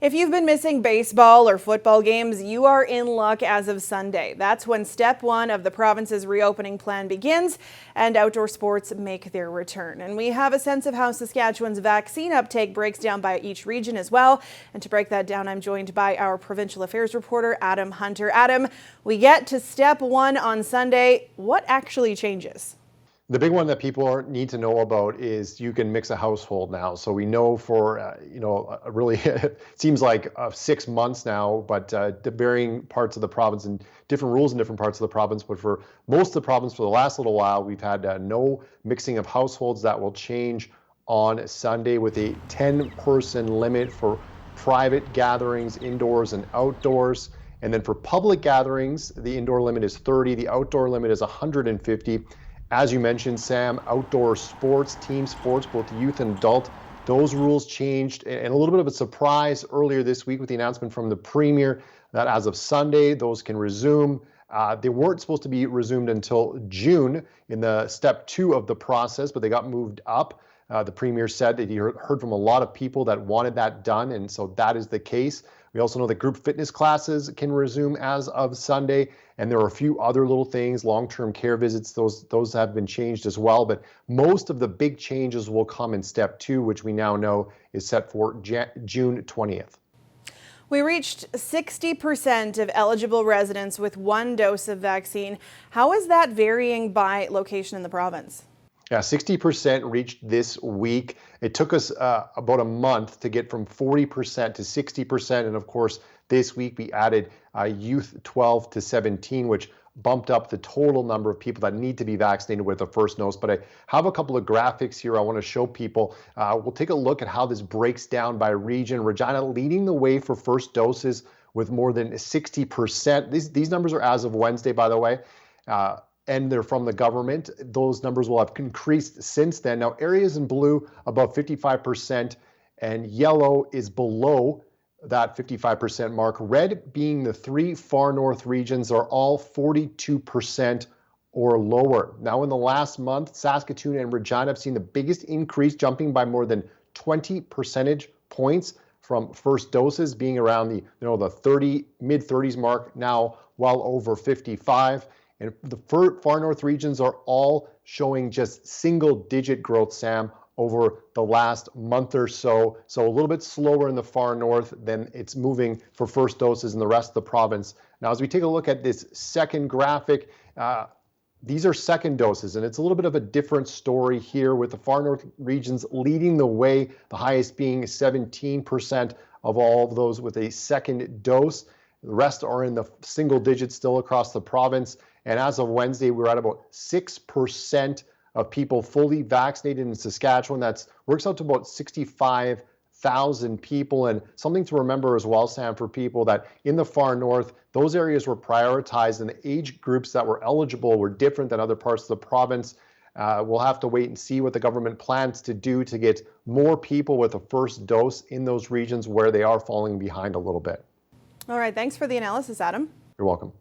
If you've been missing baseball or football games, you are in luck as of Sunday. That's when step one of the province's reopening plan begins and outdoor sports make their return. And we have a sense of how Saskatchewan's vaccine uptake breaks down by each region as well. And to break that down, I'm joined by our provincial affairs reporter, Adam Hunter. Adam, we get to step one on Sunday. What actually changes? The big one that people need to know about is you can mix a household now. So we know for, really, it seems like 6 months now, but the varying parts of the province and different rules in different parts of the province. But for most of the province for the last little while, we've had no mixing of households. That will change on Sunday with a 10-person limit for private gatherings, indoors and outdoors. And then for public gatherings, the indoor limit is 30, the outdoor limit is 150. As you mentioned, Sam, outdoor sports, team sports, both youth and adult, those rules changed. And a little bit of a surprise earlier this week with the announcement from the Premier that as of Sunday, those can resume. They weren't supposed to be resumed until June in the step 2 of the process, but they got moved up. The Premier said that he heard from a lot of people that wanted that done, and so that is the case. We also know that group fitness classes can resume as of Sunday, and there are a few other little things, long-term care visits, those have been changed as well, but most of the big changes will come in step 2, which we now know is set for June 20th. We reached 60% of eligible residents with 1 dose of vaccine. How is that varying by location in the province? Yeah, 60% reached this week. It took us about a month to get from 40% to 60%. And of course, this week we added youth 12 to 17, which bumped up the total number of people that need to be vaccinated with the first dose. But I have a couple of graphics here I want to show people. We'll take a look at how this breaks down by region. Regina leading the way for first doses with more than 60%. These numbers are as of Wednesday, by the way. And they're from the government. Those numbers will have increased since then. Now, areas in blue above 55% and yellow is below that 55% mark. Red being the 3 far north regions are all 42% or lower. Now, in the last month, Saskatchewan and Regina have seen the biggest increase, jumping by more than 20 percentage points from first doses, being around the mid 30s mark, now well over 55. And the far north regions are all showing just single-digit growth, Sam, over the last month or so. So a little bit slower in the far north than it's moving for first doses in the rest of the province. Now, as we take a look at this second graphic, these are second doses, and it's a little bit of a different story here with the far north regions leading the way, the highest being 17% of all of those with a second dose. The rest are in the single digits still across the province. And as of Wednesday, we're at about 6% of people fully vaccinated in Saskatchewan. That works out to about 65,000 people. And something to remember as well, Sam, for people that in the far north, those areas were prioritized and the age groups that were eligible were different than other parts of the province. We'll have to wait and see what the government plans to do to get more people with a first dose in those regions where they are falling behind a little bit. All right, thanks for the analysis, Adam. You're welcome.